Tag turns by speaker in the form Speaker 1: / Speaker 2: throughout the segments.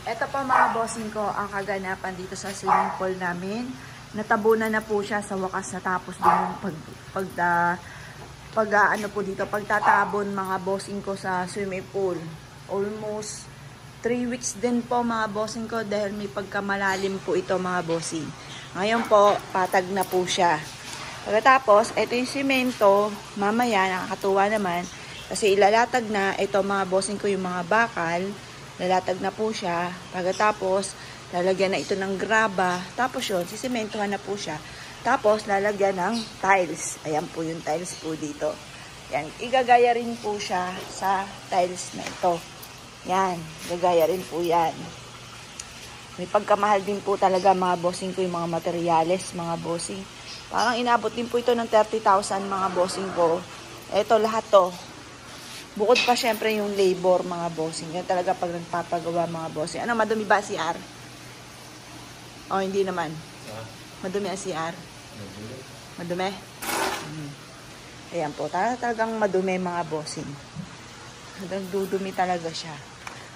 Speaker 1: Eto po mga bossing ko, ang kaganapan dito sa swimming pool namin. Natabunan na po siya sa wakas, natapos din yung pagtatabon mga bossing ko sa swimming pool. Almost 3 weeks din po mga bossing ko dahil may pagkamalalim po ito mga bossing. Ngayon po, patag na po siya. Pagkatapos, ito yung simento, mamaya nakakatuwa naman kasi ilalatag na ito mga bossing ko yung mga bakal. Lalatag na po siya. Pagkatapos, lalagyan na ito ng graba. Tapos yun, sisimentohan na po siya. Tapos, lalagyan ng tiles. Ayan po yung tiles po dito. Yan. Igagaya rin po siya sa tiles na ito. Yan. Gagaya rin po yan. May pagkamahal din po talaga mga bossing ko yung mga materyales, mga bossing. Parang inabot din po ito ng 30,000 mga bossing ko. Ito lahat to. Bukod pa syempre yung labor mga bossing. Yan talaga pag nagpapagawa mga bossing. Ano, madumi ba CR? O, hindi naman. Madumi ang CR? Madumi? Ayan po. Talagang madumi mga bossing. Nagdudumi talaga siya.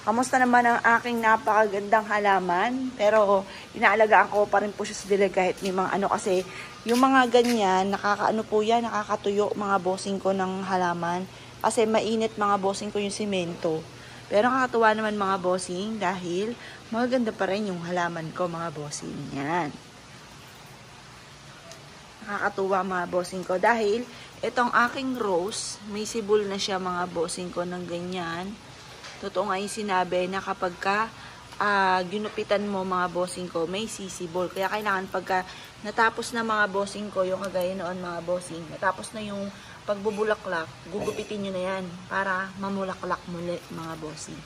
Speaker 1: Kamusta naman ang aking napakagandang halaman? Pero inaalagaan ko pa rin po siya sa dilig kahit may mga ano kasi yung mga ganyan, nakakaano po yan, nakakatuyo mga bossing ko ng halaman. Kasi mainit mga bossing ko yung simento. Pero nakakatuwa naman mga bossing dahil maganda pa rin yung halaman ko mga bossing. Yan. Nakakatuwa mga bossing ko dahil itong aking rose, may sibol na siya mga bossing ko ng ganyan. Totoo nga yung sinabi na kapag ka ginupitan mo mga bossing ko, may sisibol. Kaya kailangan pagka natapos na mga bossing ko, yung kagaya noon mga bossing, natapos na yung pagbubulaklak, gugupitin nyo na yan para mamulaklak muli mga bossing.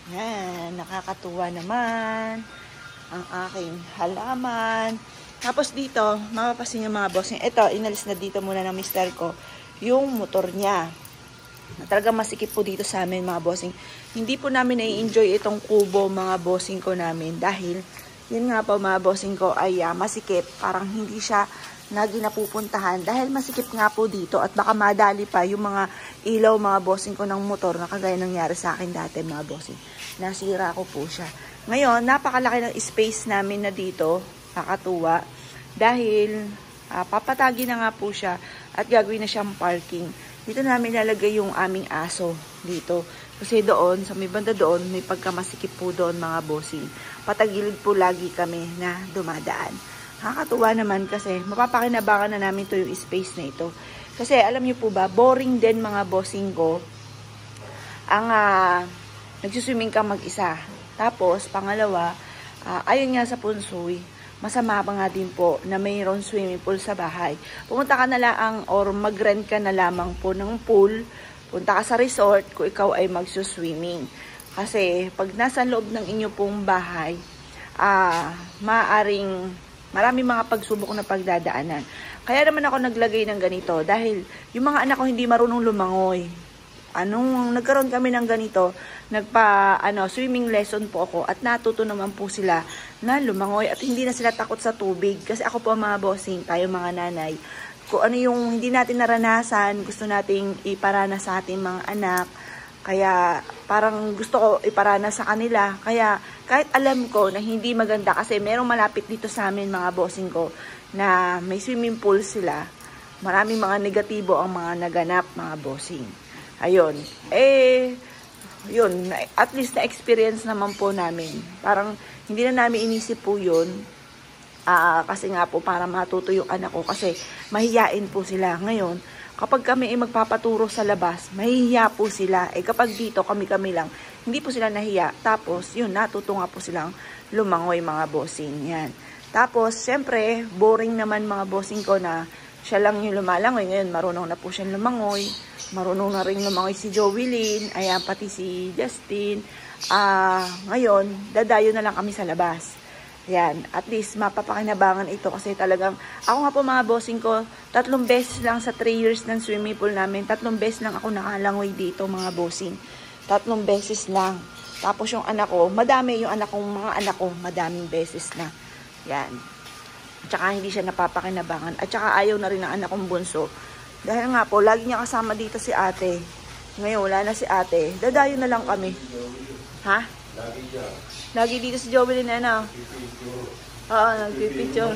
Speaker 1: Yan, nakakatuwa naman ang aking halaman. Tapos dito, mapapasin nyo mga bossing, ito, inalis na dito muna ng mister ko, yung motor niya. Talagang masikip po dito sa amin mga bossing. Hindi po namin na-enjoy itong kubo mga bossing ko namin dahil yun nga po mga bossing ko ay masikip. Parang hindi siya lagi napupuntahan dahil masikip nga po dito at baka madali pa yung mga ilaw mga bossing ko ng motor na kagaya nangyari sa akin dati mga bossing. Nasira ko po siya. Ngayon, napakalaki ng space namin na dito. Nakatuwa. Dahil papatagi na nga po siya at gagawin na siyang parking. Dito namin lalagay yung aming aso dito. Kasi doon, sa may banda doon, may pagkamasikip po doon mga bossing. Patagilid po lagi kami na dumadaan. Nakakatuwa naman kasi mapapakinabangan na namin to yung space na ito. Kasi alam niyo po ba, boring din mga bossing ko ang nagsuswimming ka mag-isa. Tapos, pangalawa, ayun nga sa punsoy, masama pa nga din po na mayroon swimming pool sa bahay. Pumunta ka na lang or mag-rent ka na lamang po ng pool. Punta ka sa resort kung ikaw ay magsuswimming. Kasi pag nasa loob ng inyo pong bahay, maraming mga pagsubok na pagdadaanan. Kaya naman ako naglagay ng ganito dahil yung mga anak ko hindi marunong lumangoy. Nagkaroon kami ng ganito, swimming lesson po ako at natuto naman po sila na lumangoy at hindi na sila takot sa tubig. Kasi ako po mga bossing, tayo mga nanay, kung ano yung hindi natin naranasan, gusto nating iparana sa ating mga anak. Kaya parang gusto ko iparana sa kanila. Kaya kahit alam ko na hindi maganda kasi merong malapit dito sa amin mga bossing ko na may swimming pool sila. Maraming mga negatibo ang mga naganap mga bossing. Ayun. Yun. At least na-experience naman po namin. Parang hindi na namin inisip po yun. Kasi nga po para matuto yung anak ko kasi mahihiyain po sila. Ngayon, kapag kami ay magpapaturo sa labas, mahihiya po sila. Kapag dito, kami-kami lang, hindi po sila nahiya. Tapos, yun, natuto nga po silang lumangoy mga bossing. Yan. Tapos, syempre, boring naman mga bossing ko na siya lang yung lumalangoy. Ngayon, marunong na po siyang lumangoy. Marunong na rin lumangoy si Joey Lynn. Ayan, pati si Justin. Ngayon, dadayo na lang kami sa labas. Yan, at least mapapakinabangan ito kasi talagang, ako nga po mga bossing ko, 3 beses lang sa 3 years ng swimming pool namin, 3 beses lang ako nakalangoy dito mga bossing. 3 beses lang. Tapos yung anak ko, madami yung mga anak ko, madaming beses na. Yan. At saka hindi siya napapakinabangan. At saka ayaw na rin ng anak kong bunso. Dahil nga po, lagi niya kasama dito si ate. Ngayon, wala na si ate. Dadayo na lang kami. Ha?
Speaker 2: Lagi dyan.
Speaker 1: Lagi dito si Jovelyn na ano.
Speaker 2: Pipicture.
Speaker 1: Oo, nagpipicture.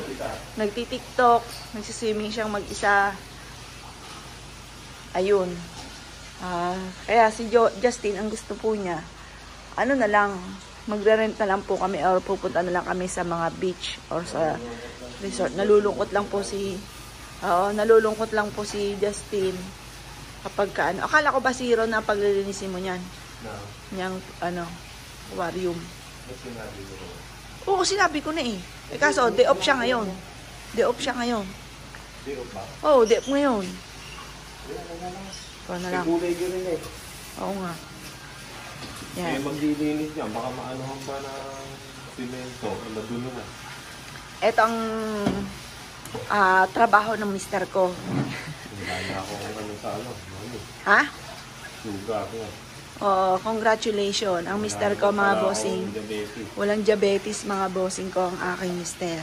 Speaker 1: Nagtitiktok. Nagsiswimming siyang mag-isa. Ayun. Kaya si Justin, ang gusto po niya, ano na lang, magre-rent na lang po kami or pupunta na lang kami sa mga beach or sa resort. Nalulungkot lang po si Justin kapag ka, ano. Akala ko ba zero na paglilinisin mo niyan?
Speaker 2: Na?
Speaker 1: Niyang, aquarium.
Speaker 2: Ba't sinabi mo?
Speaker 1: Oo, sinabi ko na eh. Kaso, day off siya ngayon. Day off siya ngayon.
Speaker 2: Di ba?
Speaker 1: Oo, day off ngayon. Ito na lang.
Speaker 2: Kulay yun rin eh.
Speaker 1: Oo nga.
Speaker 2: Eh,
Speaker 1: Yan.
Speaker 2: maglilinis niya. Baka maanohan pa ng simento. Madulo na.
Speaker 1: Ito ang trabaho ng mister ko.
Speaker 2: Hindi ako kung ano sa ano.
Speaker 1: Ha?
Speaker 2: Suga ko.
Speaker 1: Oh, congratulations. Ang mister ko, mga bossing. Walang diabetes, mga bossing ko, ang aking mister.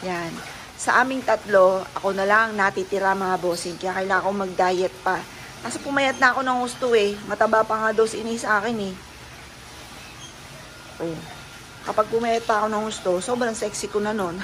Speaker 1: Yan. Sa aming tatlo, ako na lang natitira, mga bossing. Kaya kailangan akong mag-diet pa. Kasi pumayat na ako ng gusto eh. Mataba pa nga daw si Inay sa akin eh. Oh. Kapag pumayat pa ako ng gusto, sobrang sexy ko na nun.